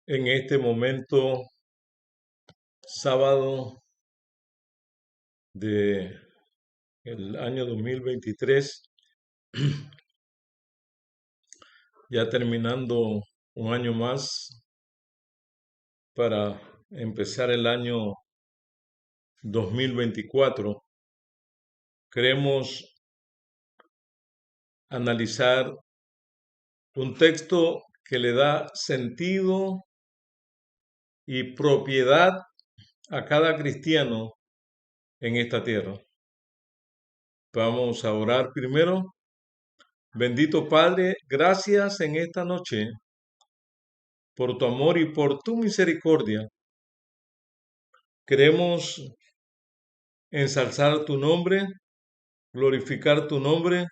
En este momento, sábado de el año 2023, ya terminando un año más para empezar el año 2024, queremos analizar un texto que le da sentido y propiedad a cada cristiano en esta tierra. Vamos a orar primero. Bendito Padre, gracias en esta noche por tu amor y por tu misericordia. Queremos ensalzar tu nombre, glorificar tu nombre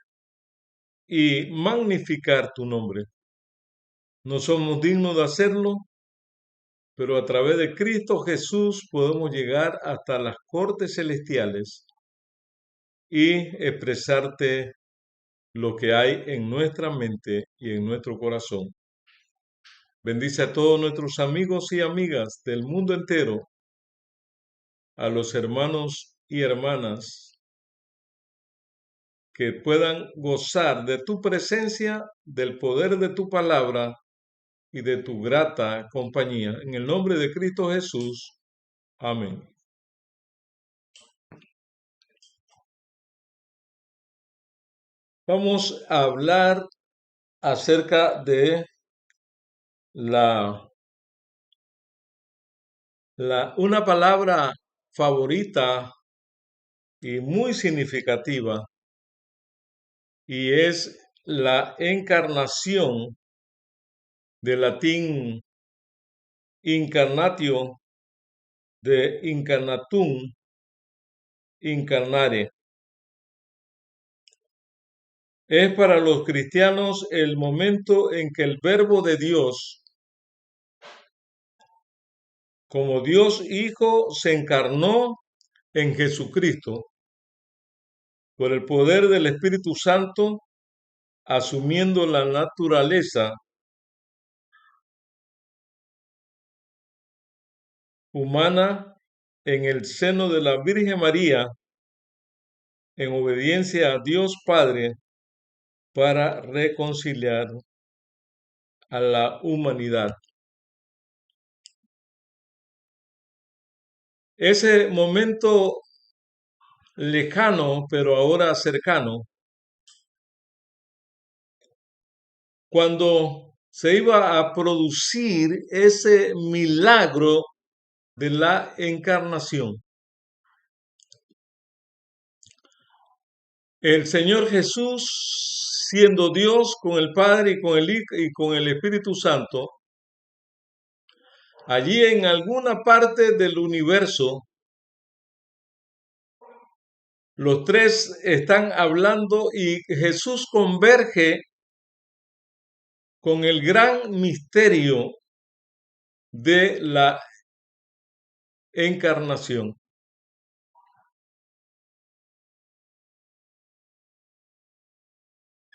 y magnificar tu nombre. No somos dignos de hacerlo, pero a través de Cristo Jesús podemos llegar hasta las cortes celestiales y expresarte lo que hay en nuestra mente y en nuestro corazón. Bendice a todos nuestros amigos y amigas del mundo entero, a los hermanos y hermanas que puedan gozar de tu presencia, del poder de tu palabra y de tu grata compañía. En el nombre de Cristo Jesús. Amén. Vamos a hablar acerca de una palabra favorita y muy significativa, y es la encarnación, de latín incarnatio, de incarnatum, incarnare. Es para los cristianos el momento en que el Verbo de Dios, como Dios Hijo, se encarnó en Jesucristo por el poder del Espíritu Santo, asumiendo la naturaleza humana en el seno de la Virgen María, en obediencia a Dios Padre, para reconciliar a la humanidad. Ese momento lejano, pero ahora cercano, cuando se iba a producir ese milagro de la encarnación. El Señor Jesús, siendo Dios con el Padre y con el Hijo y con el Espíritu Santo, allí en alguna parte del universo, los tres están hablando y Jesús converge con el gran misterio de la encarnación.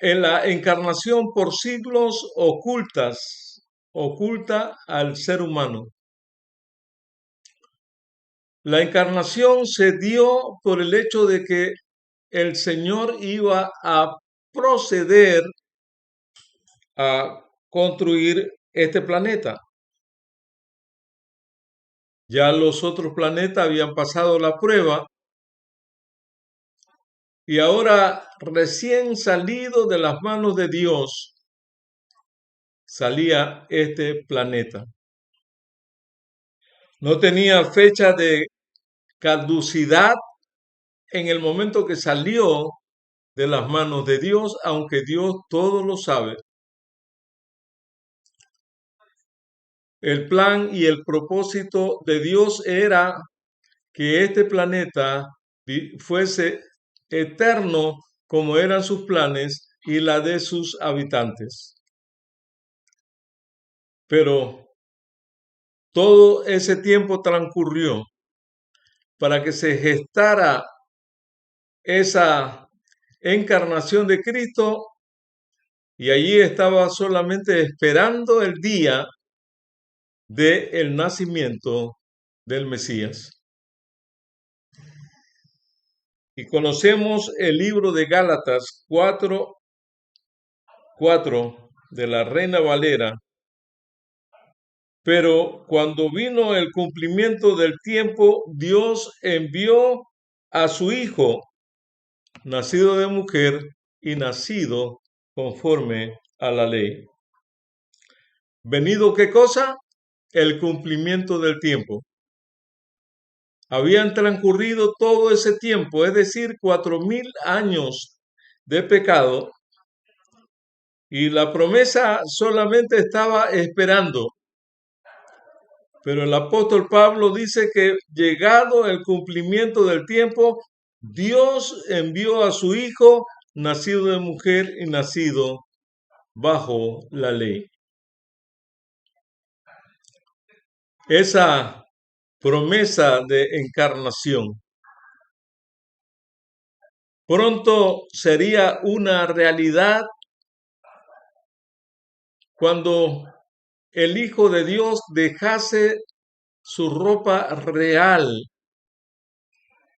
En la encarnación por siglos oculta al ser humano. La encarnación se dio por el hecho de que el Señor iba a proceder a construir este planeta. Ya los otros planetas habían pasado la prueba y ahora, recién salido de las manos de Dios, salía este planeta. No tenía fecha de caducidad en el momento que salió de las manos de Dios, aunque Dios todo lo sabe. El plan y el propósito de Dios era que este planeta fuese eterno como eran sus planes y la de sus habitantes. Pero todo ese tiempo transcurrió para que se gestara esa encarnación de Cristo, y allí estaba solamente esperando el día del nacimiento del Mesías. Y conocemos el libro de Gálatas 4:4 de la Reina Valera. Pero cuando vino el cumplimiento del tiempo, Dios envió a su Hijo, nacido de mujer y nacido conforme a la ley. ¿Venido qué cosa? El cumplimiento del tiempo. Habían transcurrido todo ese tiempo, es decir, 4000 años de pecado, y la promesa solamente estaba esperando. Pero el apóstol Pablo dice que llegado el cumplimiento del tiempo, Dios envió a su Hijo, nacido de mujer y nacido bajo la ley. Esa promesa de encarnación pronto sería una realidad cuando el Hijo de Dios dejase su ropa real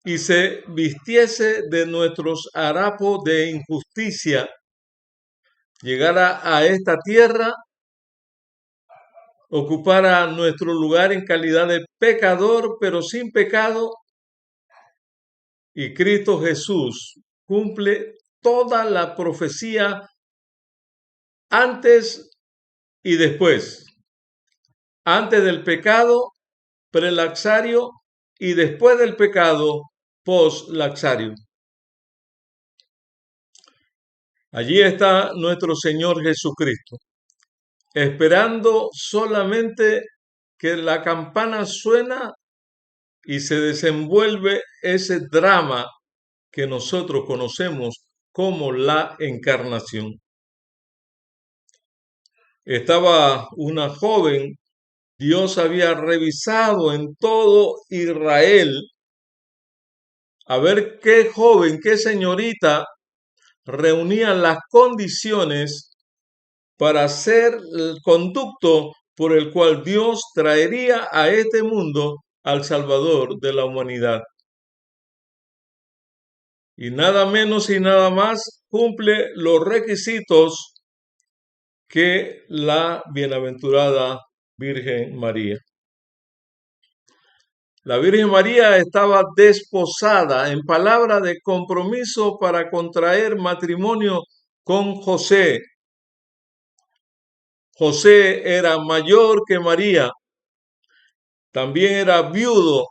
y se vistiese de nuestros harapos de injusticia, llegara a esta tierra, ocupara nuestro lugar en calidad de pecador, pero sin pecado, y Cristo Jesús cumple toda la profecía antes y después, antes del pecado, prelaxario, y después del pecado, postlaxario. Allí está nuestro Señor Jesucristo, esperando solamente que la campana suena y se desenvuelve ese drama que nosotros conocemos como la encarnación. Estaba una joven, Dios había revisado en todo Israel a ver qué joven, qué señorita reunía las condiciones para ser el conducto por el cual Dios traería a este mundo al Salvador de la humanidad. Y nada menos y nada más cumple los requisitos que la bienaventurada Virgen María. La Virgen María estaba desposada en palabra de compromiso para contraer matrimonio con José. José era mayor que María, también era viudo,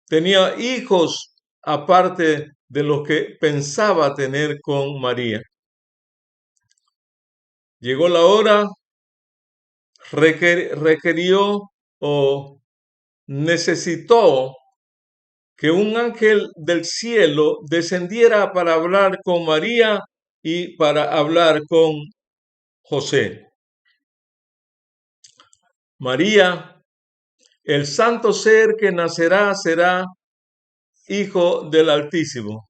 tenía hijos aparte de los que pensaba tener con María. Llegó la hora, requirió o necesitó que un ángel del cielo descendiera para hablar con María y para hablar con José. María, el santo ser que nacerá será hijo del Altísimo.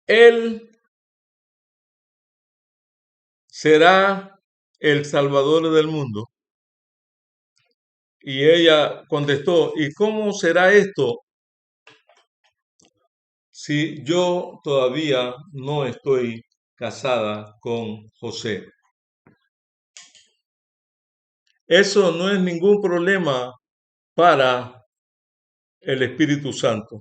Él será el Salvador del mundo. Y ella contestó, ¿y cómo será esto si yo todavía no estoy casada con José? Eso no es ningún problema para el Espíritu Santo.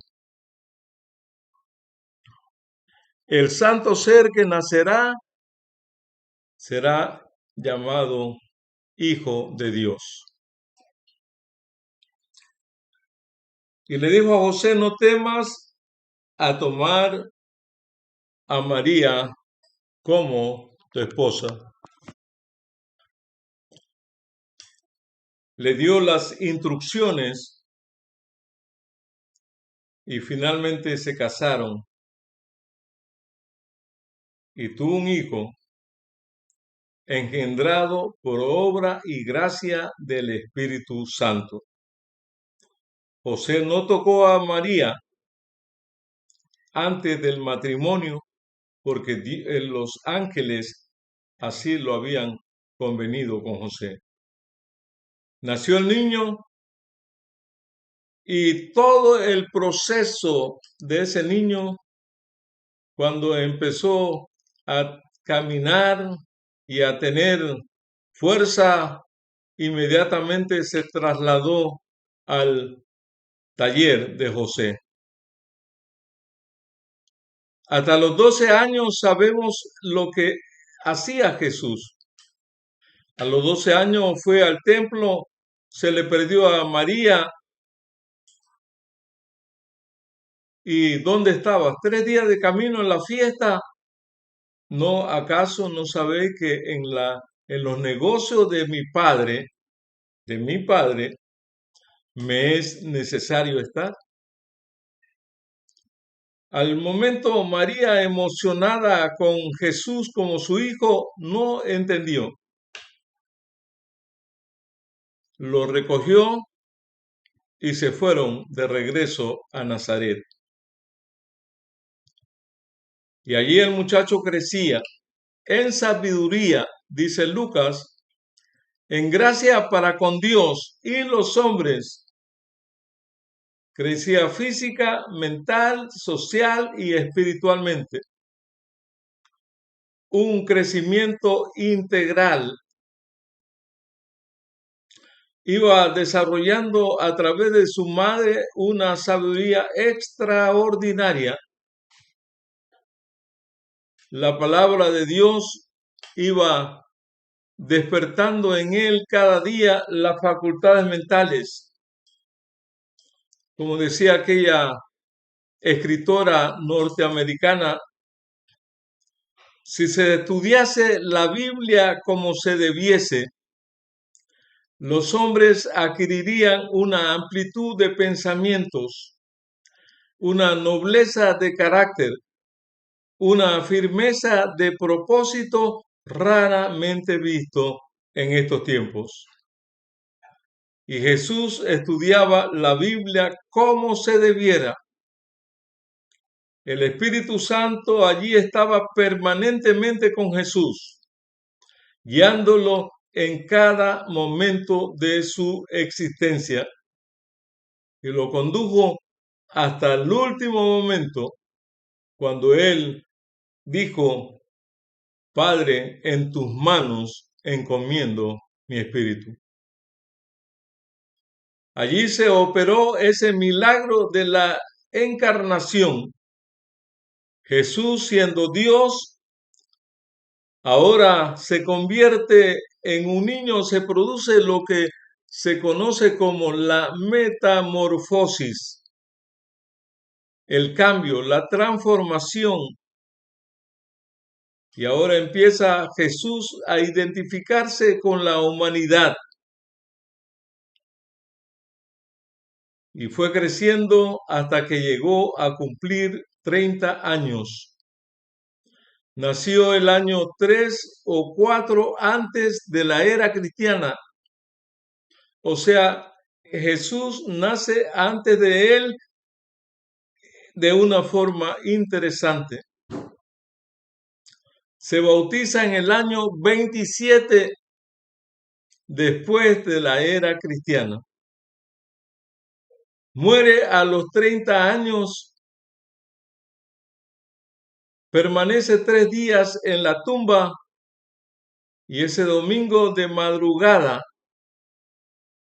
El santo ser que nacerá será llamado Hijo de Dios. Y le dijo a José, no temas a tomar a María como tu esposa. Le dio las instrucciones y finalmente se casaron y tuvo un hijo engendrado por obra y gracia del Espíritu Santo. José no tocó a María antes del matrimonio porque los ángeles así lo habían convenido con José. Nació el niño y todo el proceso de ese niño, cuando empezó a caminar y a tener fuerza, inmediatamente se trasladó al taller de José. Hasta los 12 años sabemos lo que hacía Jesús. A los 12 años fue al templo, se le perdió a María. ¿Y dónde estabas? 3 días de camino en la fiesta. ¿No acaso no sabéis que en los negocios de mi padre, me es necesario estar? Al momento, María, emocionada con Jesús como su hijo, no entendió. Lo recogió y se fueron de regreso a Nazaret. Y allí el muchacho crecía en sabiduría, dice Lucas, en gracia para con Dios y los hombres. Crecía física, mental, social y espiritualmente. Un crecimiento integral. Iba desarrollando a través de su madre una sabiduría extraordinaria. La palabra de Dios iba despertando en él cada día las facultades mentales. Como decía aquella escritora norteamericana, si se estudiase la Biblia como se debiese, los hombres adquirirían una amplitud de pensamientos, una nobleza de carácter, una firmeza de propósito raramente visto en estos tiempos. Y Jesús estudiaba la Biblia como se debiera. El Espíritu Santo allí estaba permanentemente con Jesús, guiándolo en cada momento de su existencia, y lo condujo hasta el último momento, cuando él dijo: Padre, en tus manos encomiendo mi espíritu. Allí se operó ese milagro de la encarnación. Jesús, siendo Dios, ahora se convierte en un niño, se produce lo que se conoce como la metamorfosis, el cambio, la transformación. Y ahora empieza Jesús a identificarse con la humanidad. Y fue creciendo hasta que llegó a cumplir 30 años. Nació el año 3 o 4 antes de la era cristiana. O sea, Jesús nace antes de él de una forma interesante. Se bautiza en el año 27 después de la era cristiana. Muere a los 30 años. Permanece 3 días en la tumba, y ese domingo de madrugada,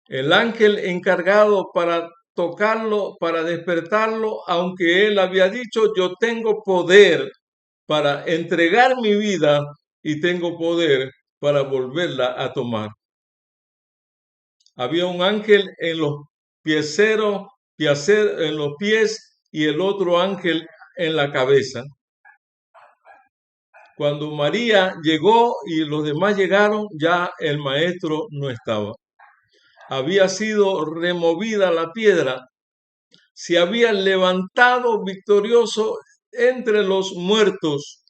el ángel encargado para tocarlo, para despertarlo, aunque él había dicho: yo tengo poder para entregar mi vida y tengo poder para volverla a tomar. Había un ángel en los en los pies, y el otro ángel en la cabeza. Cuando María llegó y los demás llegaron, ya el maestro no estaba. Había sido removida la piedra, se había levantado victorioso entre los muertos,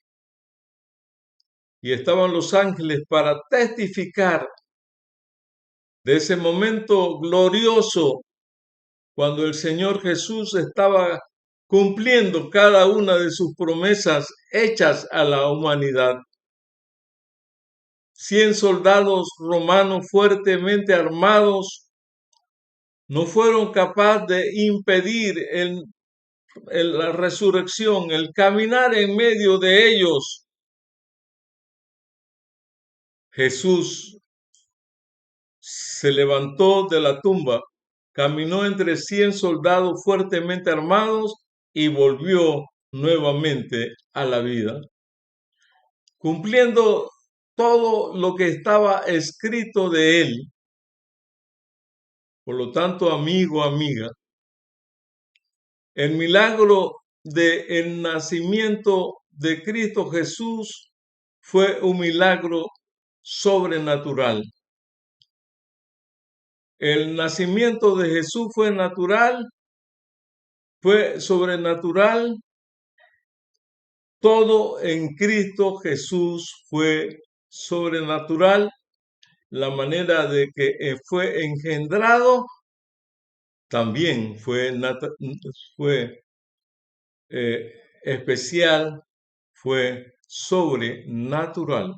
y estaban los ángeles para testificar de ese momento glorioso, cuando el Señor Jesús estaba cumpliendo cada una de sus promesas hechas a la humanidad. 100 soldados romanos fuertemente armados no fueron capaces de impedir la resurrección, el caminar en medio de ellos. Jesús se levantó de la tumba, caminó entre 100 soldados fuertemente armados y volvió nuevamente a la vida, cumpliendo todo lo que estaba escrito de él. Por lo tanto, amigo, amiga, el milagro del nacimiento de Cristo Jesús fue un milagro sobrenatural. El nacimiento de Jesús fue natural, fue sobrenatural. Todo en Cristo Jesús fue sobrenatural. La manera de que fue engendrado también fue especial, fue sobrenatural.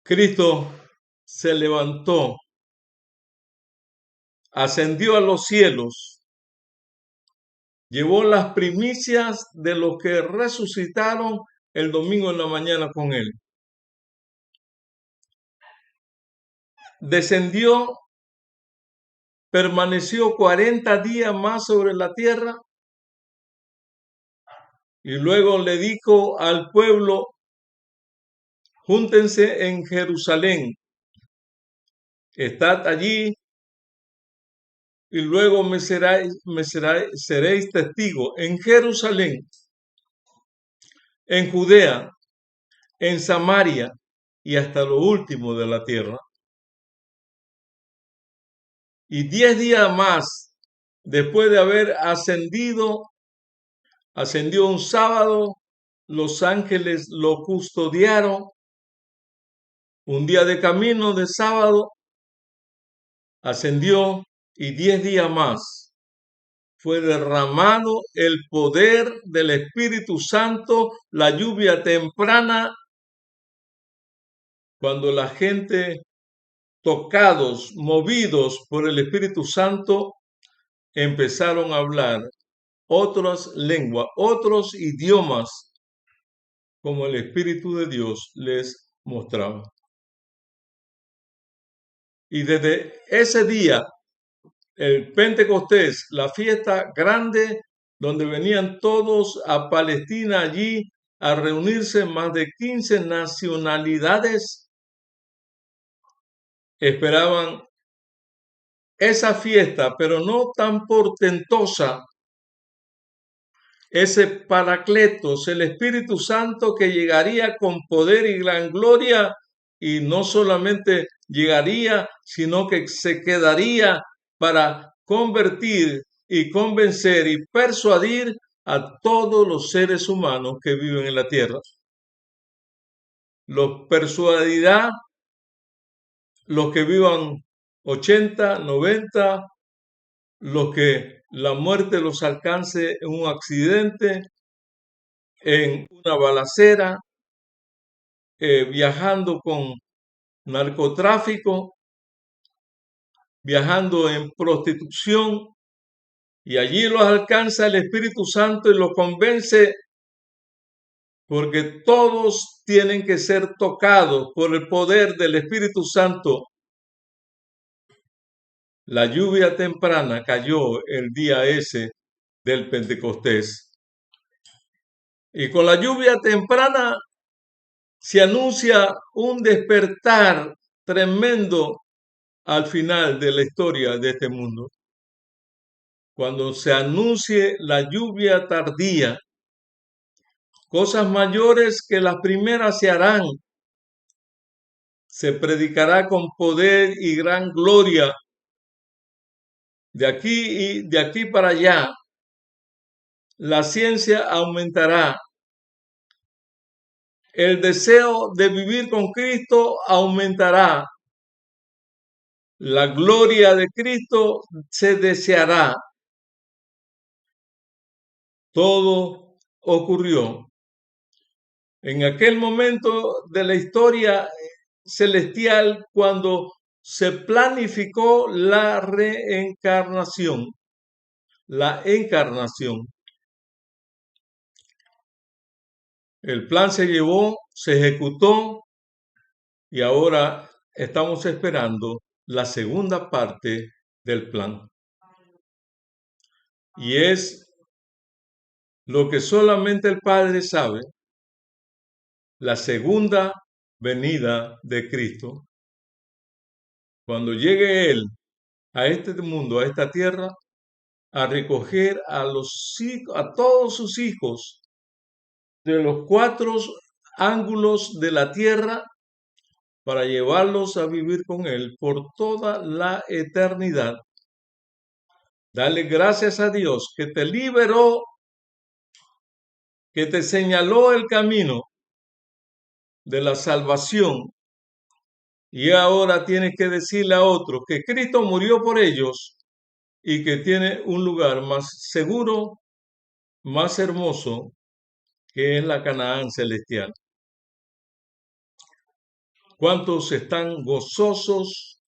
Cristo se levantó, ascendió a los cielos, llevó las primicias de los que resucitaron el domingo en la mañana con él. Descendió, permaneció 40 días más sobre la tierra y luego le dijo al pueblo: júntense en Jerusalén, estad allí y luego seréis testigos en Jerusalén, en Judea, en Samaria y hasta lo último de la tierra. Y 10 días más después de haber ascendió un sábado, los ángeles lo custodiaron. Un día de camino de sábado ascendió y 10 días más fue derramado el poder del Espíritu Santo, la lluvia temprana, cuando la gente, tocados, movidos por el Espíritu Santo, empezaron a hablar otras lenguas, otros idiomas, como el Espíritu de Dios les mostraba. Y desde ese día, el Pentecostés, la fiesta grande, donde venían todos a Palestina allí a reunirse, más de 15 nacionalidades, esperaban esa fiesta, pero no tan portentosa, ese Paracletos, el Espíritu Santo que llegaría con poder y gran gloria, y no solamente llegaría, sino que se quedaría para convertir y convencer y persuadir a todos los seres humanos que viven en la tierra. Los persuadirá los que vivan 80, 90, los que la muerte los alcance en un accidente, en una balacera, viajando con narcotráfico, viajando en prostitución, y allí los alcanza el Espíritu Santo y los convence, porque todos tienen que ser tocados por el poder del Espíritu Santo. La lluvia temprana cayó el día ese del Pentecostés. Y con la lluvia temprana se anuncia un despertar tremendo al final de la historia de este mundo. Cuando se anuncie la lluvia tardía, cosas mayores que las primeras se harán. Se predicará con poder y gran gloria. De aquí para allá, la ciencia aumentará. El deseo de vivir con Cristo aumentará. La gloria de Cristo se deseará. Todo ocurrió En aquel momento de la historia celestial, cuando se planificó la reencarnación, la encarnación, el plan se llevó, se ejecutó y ahora estamos esperando la segunda parte del plan. Y es lo que solamente el Padre sabe, la segunda venida de Cristo. Cuando llegue Él a este mundo, a esta tierra, a recoger a todos sus hijos de los 4 ángulos de la tierra para llevarlos a vivir con Él por toda la eternidad. Dale gracias a Dios que te liberó, que te señaló el camino de la salvación y ahora tienes que decirle a otros que Cristo murió por ellos y que tiene un lugar más seguro, más hermoso, que es la Canaán celestial. ¿Cuántos están gozosos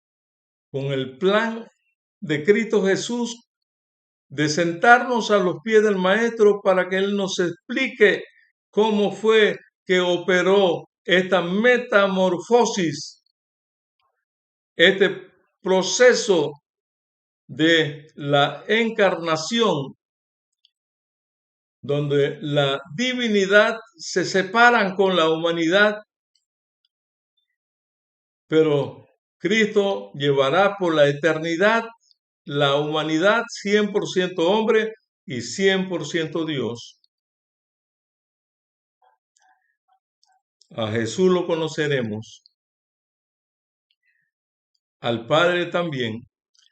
con el plan de Cristo Jesús de sentarnos a los pies del Maestro para que Él nos explique cómo fue que operó esta metamorfosis, este proceso de la encarnación, donde la divinidad se separan con la humanidad, pero Cristo llevará por la eternidad la humanidad 100% hombre y 100% Dios. A Jesús lo conoceremos, al Padre también,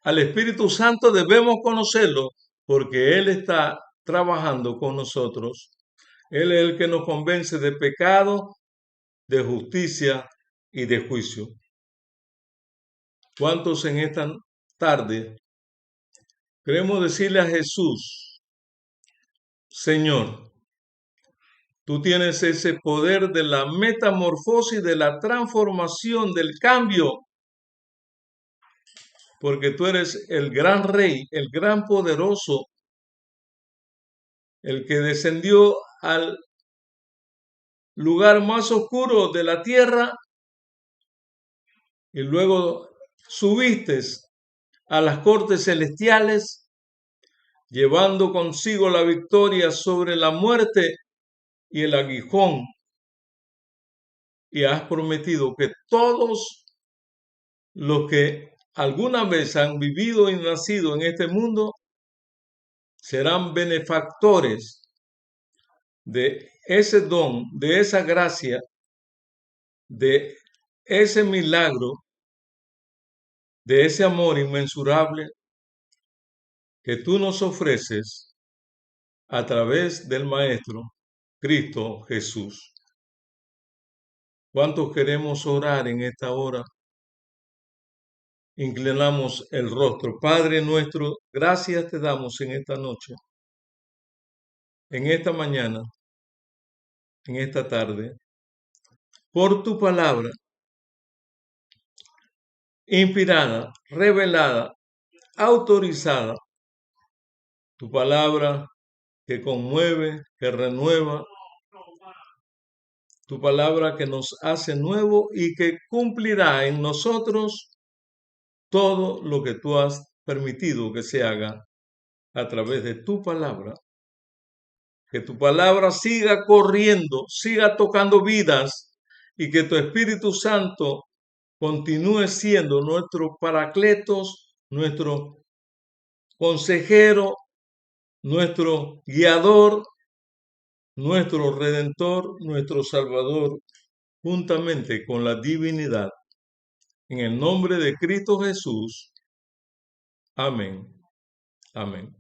al Espíritu Santo debemos conocerlo porque Él está trabajando con nosotros. Él es el que nos convence de pecado, de justicia y de juicio. ¿Cuántos en esta tarde queremos decirle a Jesús, Señor, tú tienes ese poder de la metamorfosis, de la transformación, del cambio, porque tú eres el gran rey, el gran poderoso, el que descendió al lugar más oscuro de la tierra y luego subiste a las cortes celestiales, llevando consigo la victoria sobre la muerte y el aguijón, y has prometido que todos los que alguna vez han vivido y nacido en este mundo serán benefactores de ese don, de esa gracia, de ese milagro, de ese amor inmensurable que tú nos ofreces a través del Maestro Cristo Jesús. ¿Cuántos queremos orar en esta hora? Inclinamos el rostro. Padre nuestro, gracias te damos en esta noche, en esta mañana, en esta tarde, por tu palabra inspirada, revelada, autorizada, tu palabra que conmueve, que renueva, tu palabra que nos hace nuevo y que cumplirá en nosotros todo lo que tú has permitido que se haga a través de tu palabra. Que tu palabra siga corriendo, siga tocando vidas y que tu Espíritu Santo continúe siendo nuestro paracletos, nuestro consejero, nuestro guiador, nuestro redentor, nuestro salvador, juntamente con la divinidad. En el nombre de Cristo Jesús. Amén. Amén.